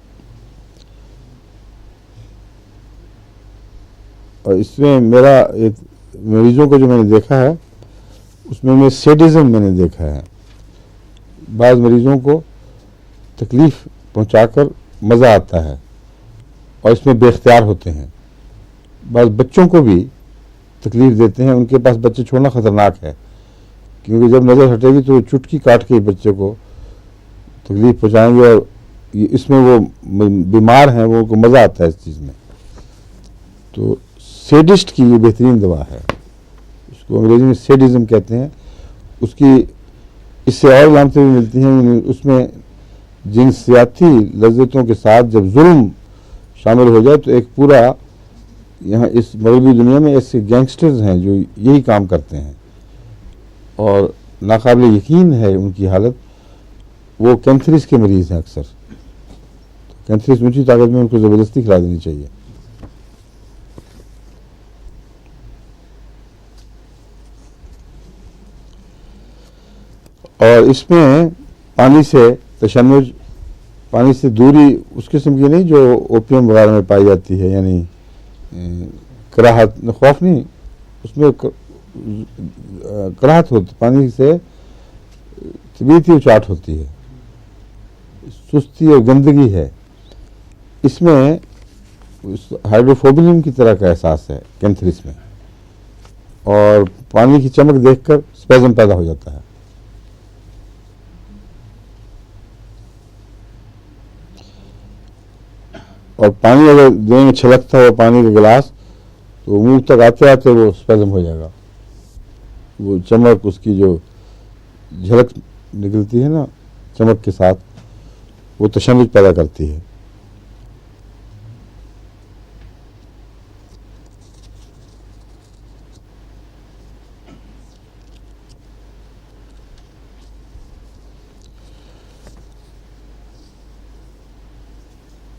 اور اس میں میرا ایک مریضوں کو جو میں نے دیکھا ہے اس میں سیڈزم میں نے دیکھا ہے۔ بعض مریضوں کو تکلیف پہنچا کر مزہ آتا ہے اور اس میں بے اختیار ہوتے ہیں۔ بعض بچوں کو بھی تکلیف دیتے ہیں، ان کے پاس بچے چھوڑنا خطرناک ہے، کیونکہ جب نظر ہٹے گی تو چٹکی کاٹ کے بچے کو تکلیف پہنچائیں گے، اور اس میں وہ بیمار ہیں، وہ کو مزہ آتا ہے اس چیز میں۔ تو سیڈسٹ کی یہ بہترین دوا ہے، اس کو انگریزی میں سیڈزم کہتے ہیں۔ اس کی اس سے اور علامتیں بھی ملتی ہیں، اس میں جنسیاتی لذتوں کے ساتھ جب ظلم شامل ہو جائے تو ایک پورا، یہاں اس مغربی دنیا میں ایسے گینگسٹرز ہیں جو یہی کام کرتے ہیں، اور ناقابل یقین ہے ان کی حالت۔ وہ کینتھرس کے مریض ہیں اکثر، کینتھرس اونچی طاقت میں ان کو زبردستی کھلا دینی چاہیے۔ اور اس میں پانی سے تشنج، پانی سے دوری اس قسم کی نہیں جو اوپیم وغیرہ میں پائی جاتی ہے، یعنی کراہت، خوف نہیں، اس میں کراہت ہوتی، پانی سے طبیعتی اچاٹ ہوتی ہے، سستی اور گندگی ہے۔ اس میں ہائیڈروفوبینیم کی طرح کا احساس ہے کینتھرس میں، اور پانی کی چمک دیکھ کر اسپیزم پیدا ہو جاتا ہے۔ اور پانی اگر دیں میں چھلکتا ہو پانی کا گلاس تو منہ تک آتے آتے وہ اسپیزم ہو جائے گا، وہ چمک، اس کی جو جھلک نکلتی ہے نا چمک کے ساتھ، وہ تشنج پیدا کرتی ہے۔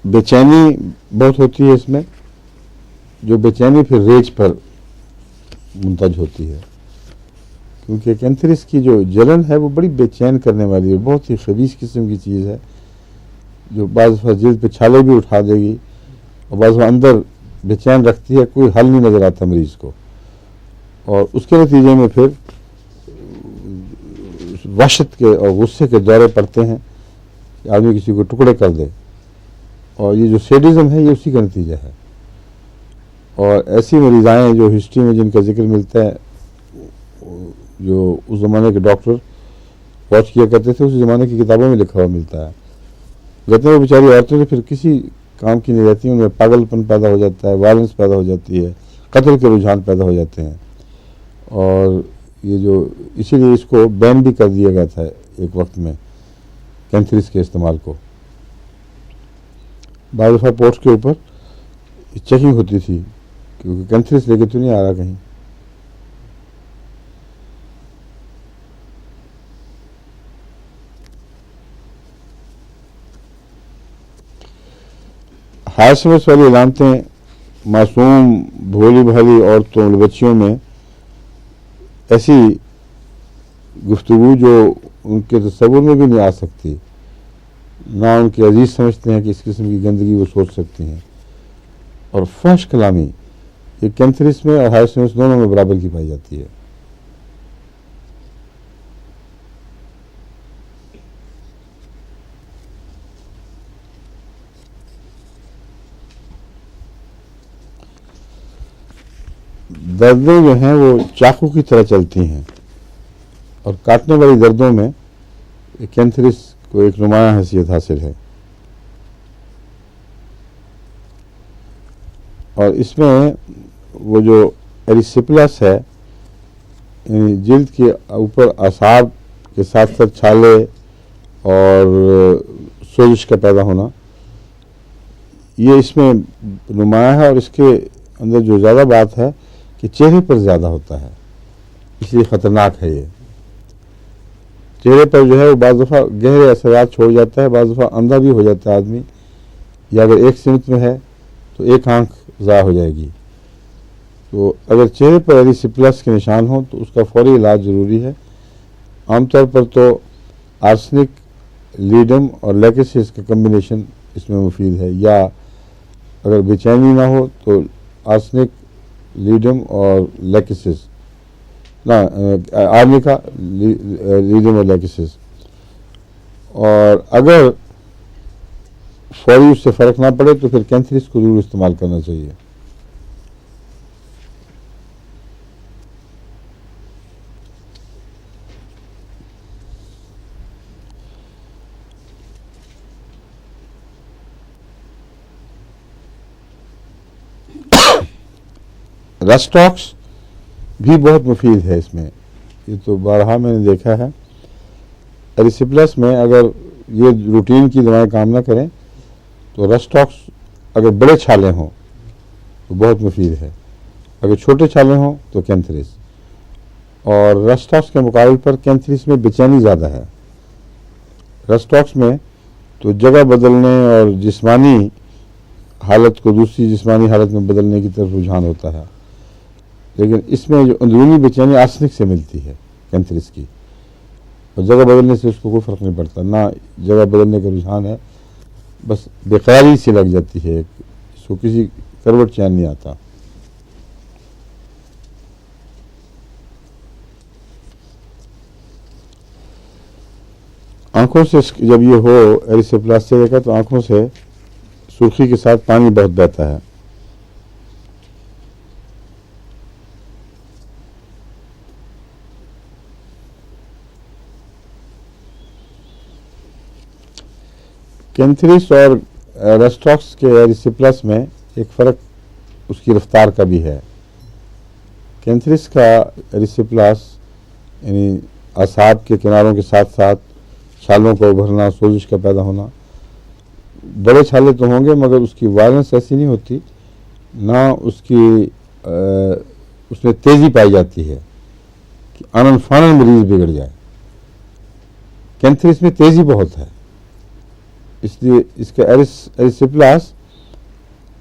بے چینی بہت ہوتی ہے اس میں، جو بے چینی پھر ریج پر منتج ہوتی ہے، کیونکہ کینتھرس کی جو جلن ہے وہ بڑی بے چین کرنے والی ہے، بہت ہی خبیث قسم کی چیز ہے، جو بعض جلد پہ چھالے بھی اٹھا دے گی، اور بعض اندر بے چین رکھتی ہے، کوئی حل نہیں نظر آتا مریض کو، اور اس کے نتیجے میں پھر وحشت کے اور غصے کے دورے پڑتے ہیں کہ آدمی کسی کو ٹکڑے کر دے، اور یہ جو سیڈزم ہے یہ اسی کا نتیجہ ہے۔ اور ایسی مریضائیں جو ہسٹری میں جن کا ذکر ملتا ہے، جو اس زمانے کے ڈاکٹر واچ کیا کرتے تھے، اسی زمانے کی کتابوں میں لکھا ہوا ملتا ہے، کہتے ہیں وہ بیچاری عورتیں تو پھر کسی کام کی نہیں رہتی، ان میں پاگل پن پیدا ہو جاتا ہے، وائلنس پیدا ہو جاتی ہے، قتل کے رجحان پیدا ہو جاتے ہیں، اور یہ جو اسی لیے اس کو بین بھی کر دیا گیا تھا ایک وقت میں کینتھرس کے استعمال کو۔ بعض دفعہ پوسٹ کے اوپر چیکنگ ہوتی تھی کیونکہ کینتھریس لے کے تو نہیں آ رہا کہیں. ہائرسمس والی علامتیں معصوم بھولی بھالی عورتوں بچیوں میں ایسی گفتگو جو ان کے تصور میں بھی نہیں آ سکتی، نہ ان کے عزیز سمجھتے ہیں کہ اس قسم کی گندگی وہ سوچ سکتی ہیں، اور فحش کلامی یہ کینتھریس میں اور ہائرسمس دونوں میں برابر کی پائی جاتی ہے. دردیں جو ہیں وہ چاقو کی طرح چلتی ہیں، اور کاٹنے والی دردوں میں کینتھریس کو ایک نمایاں حیثیت حاصل ہے. اور اس میں وہ جو ایریسیپلس ہے، یعنی جلد کے اوپر اعصاب کے ساتھ ساتھ چھالے اور سوزش کا پیدا ہونا، یہ اس میں نمایاں ہے. اور اس کے اندر جو زیادہ بات ہے کہ چہرے پر زیادہ ہوتا ہے، اس لیے خطرناک ہے. یہ چہرے پر جو ہے وہ بعض دفعہ گہرے اثرات چھوڑ جاتا ہے، بعض دفعہ اندھا بھی ہو جاتا ہے آدمی، یا اگر ایک سمت میں ہے تو ایک آنکھ ضائع ہو جائے گی. تو اگر چہرے پر ایریسیپلس کے نشان ہوں تو اس کا فوری علاج ضروری ہے. عام طور پر تو آرسنک، لیڈم اور لیکسس کا کمبینیشن اس میں مفید ہے، یا اگر بے چینی نہ ہو تو آرسنک، لیڈم اور لیکسس، نہ آرنیکا، لیڈم اور لیکسس. اور اگر فوری اس سے فرق نہ پڑے تو پھر کینتھریس کو ضرور استعمال کرنا چاہیے. رسٹاکس بھی بہت مفید ہے اس میں، یہ تو بارہا میں نے دیکھا ہے. ایریسیپلس میں اگر یہ روٹین کی دوائیں کام نہ کریں تو رسٹاکس اگر بڑے چھالے ہوں تو بہت مفید ہے، اگر چھوٹے چھالے ہوں تو کینتھریس. اور رسٹاکس کے مقابل پر کینتھریس میں بے چینی زیادہ ہے. رسٹاکس میں تو جگہ بدلنے اور جسمانی حالت کو دوسری جسمانی حالت میں بدلنے کی طرف رجحان ہوتا ہے، لیکن اس میں جو اندرونی بے چینی آرسنک سے ملتی ہے کینتھریس کی، اور جگہ بدلنے سے اس کو کوئی فرق نہیں پڑتا، نہ جگہ بدلنے کا رجحان ہے، بس بےقراری سی لگ جاتی ہے، اس کو کسی کروٹ چین نہیں آتا. آنکھوں سے جب یہ ہو ایریسیپلاسٹیا کا تو آنکھوں سے سرخی کے ساتھ پانی بہت بہتا ہے. کینتھریس اور رسٹاکس کے ایریسیپلس میں ایک فرق اس کی رفتار کا بھی ہے. کینتھریس کا ایریسیپلس یعنی اعصاب کے کناروں کے ساتھ ساتھ چھالوں کا ابھرنا، سوزش کا پیدا ہونا، بڑے چھالے تو ہوں گے مگر اس کی وائلنس ایسی نہیں ہوتی، نہ اس میں تیزی پائی جاتی ہے کہ آنن فانن مریض بگڑ جائے. کینتھریس میں تیزی بہت ہے، اس لیے اس کا ایریسیپلس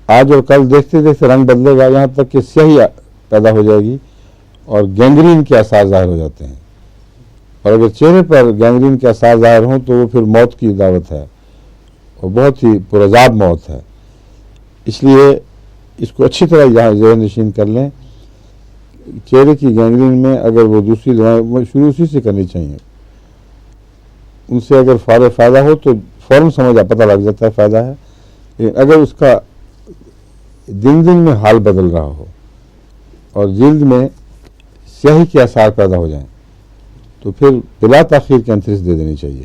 آج اور کل دیکھتے دیکھتے رنگ بدلے گا، یہاں تک کہ سیاہی پیدا ہو جائے گی اور گینگرین کے آثار ظاہر ہو جاتے ہیں. اور اگر چہرے پر گینگرین کے آثار ظاہر ہوں تو وہ پھر موت کی دعوت ہے، اور بہت ہی پرعذاب موت ہے. اس لیے اس کو اچھی طرح یہاں ذہن نشین کر لیں. چہرے کی گینگرین میں اگر وہ دوسری دوائیں شروع اسی سے کرنی چاہیے، ان سے اگر فائدہ ہو تو فوراً پتہ لگ جاتا ہے فائدہ ہے. لیکن اگر اس کا دن دن میں حال بدل رہا ہو اور جلد میں سیاہی کے آثار پیدا ہو جائیں تو پھر بلا تاخیر کینتھریس دے دینی چاہیے.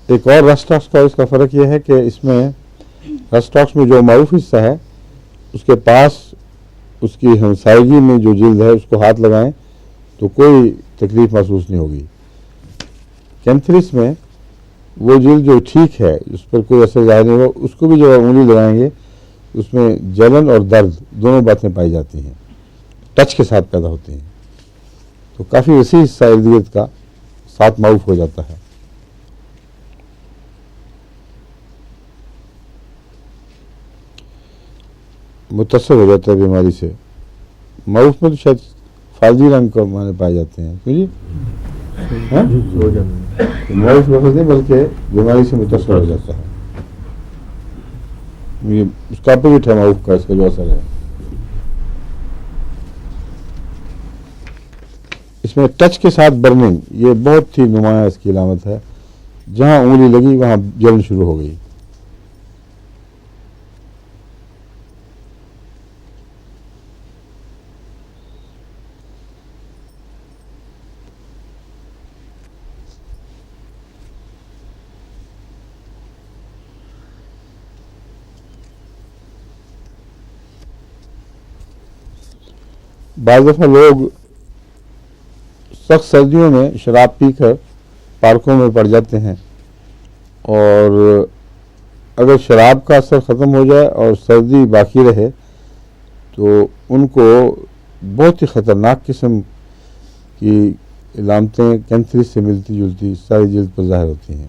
ایک اور رسٹاکس کا اس کا فرق یہ ہے کہ اس میں رسٹاکس میں جو معروف حصہ ہے اس کے پاس اس کی ہمسائیگی میں جو جلد ہے اس کو ہاتھ لگائیں تو کوئی تکلیف محسوس نہیں ہوگی. کینتھرس میں وہ جلد جو ٹھیک ہے اس پر کوئی اثر ظاہر نہیں ہوگا، اس کو بھی جب انگلی لگائیں گے اس میں جلن اور درد دونوں باتیں پائی جاتی ہیں، ٹچ کے ساتھ پیدا ہوتی ہیں. تو کافی وسیع حصہ ارد گرد کا ساتھ معاف ہو جاتا ہے. متاثر ہو جاتا ہے بیماری سے. معروف میں تو شاید فاضی رنگ کا معنی پائے جاتے ہیں. کیوں جی؟ ہاں؟ معروف لفظ نہیں بلکہ بیماری سے متاثر ہو جاتا ہے. یہ اس کا اپوزٹ ہے معروف کا، اس کا جو اثر ہے. اس میں ٹچ کے ساتھ برننگ یہ بہت ہی نمایاں اس کی علامت ہے. جہاں انگلی لگی وہاں جلن شروع ہو گئی. بعض دفعہ لوگ سخت سردیوں میں شراب پی کر پارکوں میں پڑ جاتے ہیں، اور اگر شراب کا اثر ختم ہو جائے اور سردی باقی رہے تو ان کو بہت ہی خطرناک قسم کی علامتیں کینتھرس سے ملتی جلتی ساری جلد پر ظاہر ہوتی ہیں.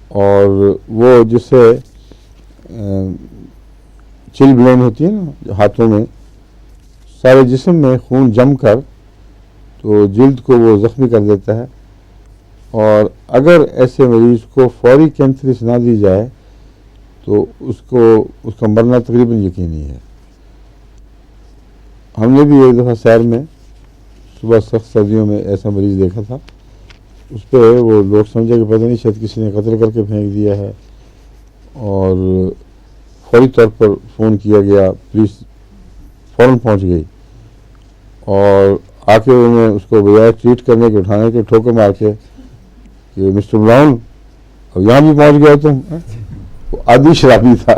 اور وہ جسے چل بلین ہوتی ہے نا ہاتھوں میں، سارے جسم میں خون جم کر تو جلد کو وہ زخمی کر دیتا ہے. اور اگر ایسے مریض کو فوری کینتھرس نہ دی جائے تو اس کا مرنا تقریباً یقینی ہے. ہم نے بھی ایک دفعہ سیر میں صبح سخت سردیوں میں ایسا مریض دیکھا تھا. اس پہ وہ لوگ سمجھے کہ پتہ نہیں شاید کسی نے قتل کر کے پھینک دیا ہے، اور فوری طور پر فون کیا گیا، پولیس فوراً پہنچ گئی اور آ کے انہیں اس کو بجائے ٹریٹ کرنے کے اٹھانے کے ٹھوکر مار کے کہ مسٹر براؤن اب یہاں بھی پہنچ گئے تم. وہ عادی شرابی تھا.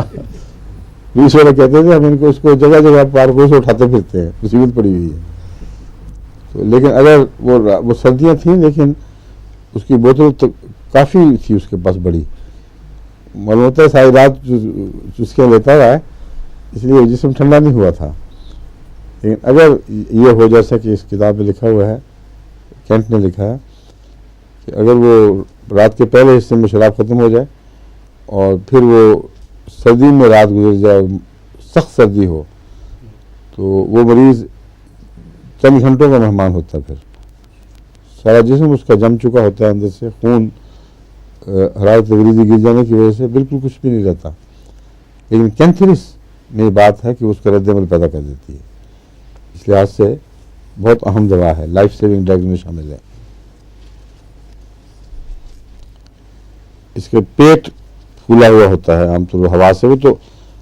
پولیس والے کہتے تھے ہم ان کو اس کو جگہ جگہ پارکوں سے اٹھاتے پھرتے ہیں، مصیبت پڑی ہوئی ہے. تو لیکن اگر وہ سردیاں تھیں لیکن اس کی بوتل تو کافی تھی اس کے پاس بڑی، معلوم ہوتا ہے ساری رات چسکیاں لیتا رہا ہے، اس لیے جسم ٹھنڈا نہیں ہوا تھا. لیکن اگر یہ ہو جیسا کہ اس کتاب میں لکھا ہوا ہے، کینٹ نے لکھا ہے کہ اگر وہ رات کے پہلے حصے میں شراب ختم ہو جائے اور پھر وہ سردی میں رات گزر جائے، سخت سردی ہو، تو وہ مریض چند گھنٹوں کا مہمان ہوتا ہے. پھر سارا جسم اس کا جم چکا ہوتا ہے اندر سے، خون حرارت تدریجی گر جانے کی وجہ سے بالکل کچھ بھی نہیں رہتا. لیکن کینتھرس میں یہ بات ہے کہ اس کا رد عمل پیدا کر دیتی ہے. اس لحاظ سے بہت اہم دوا ہے، لائف سیونگ ڈرگ میں شامل ہے. اس کے پیٹ پھولا ہوا ہوتا ہے عام طور پر ہوا سے. وہ تو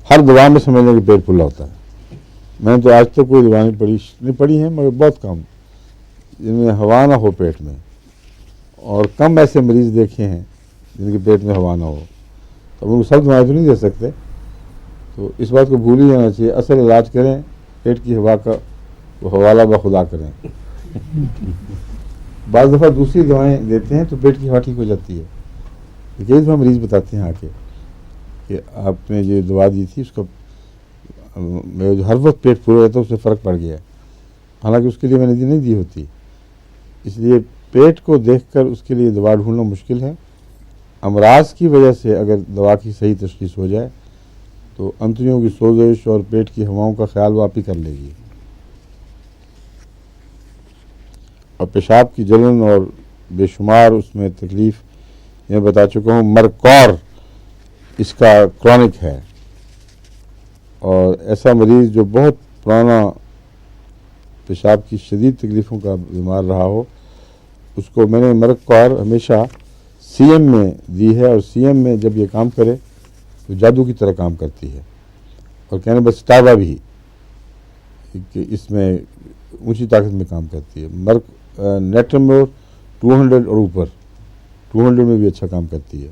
ہر دوا میں سمجھنے کہ پیٹ پھولا ہوتا ہے. میں نے تو آج تک کوئی دوائیں پڑھی ہیں مگر بہت کم جن میں ہوا نہ ہو پیٹ میں، اور کم ایسے مریض دیکھے ہیں جن کے پیٹ میں ہوا نہ ہو. اب ان کو سب دوائیں تو نہیں دے سکتے، تو اس بات کو بھول ہی جانا چاہیے. اصل علاج کریں پیٹ کی ہوا کا، وہ حوالہ بخدا کریں. بعض دفعہ دوسری دوائیں دیتے ہیں تو پیٹ کی ہوا ٹھیک ہو جاتی ہے. کئی دفعہ مریض بتاتے ہیں آ کے کہ آپ نے جو دوا دی تھی اس کا میرا جو ہر وقت پیٹ پھول رہتا ہے اس سے فرق پڑ گیا ہے، حالانکہ اس کے لیے میں نے نہیں دی ہوتی. اس لیے پیٹ کو دیکھ کر اس کے لیے دوا ڈھونڈنا مشکل ہے. امراض کی وجہ سے اگر دوا کی صحیح تشخیص ہو جائے تو انتڑیوں کی سوزش اور پیٹ کی ہواؤں کا خیال وہ آپ ہی کر لے گی. اور پیشاب کی جلن اور بے شمار اس میں تکلیف میں بتا چکا ہوں. مرکور اس کا کرونک ہے، اور ایسا مریض جو بہت پرانا پیشاب کی شدید تکلیفوں کا بیمار رہا ہو، اس کو میں نے مرکور ہمیشہ سی ایم میں دی ہے. اور سی ایم میں جب یہ کام کرے تو جادو کی طرح کام کرتی ہے. اور کہنے بس ٹابا بھی کہ اس میں اونچی طاقت میں کام کرتی ہے. نیٹرمور 200 اور اوپر 200 میں بھی اچھا کام کرتی ہے.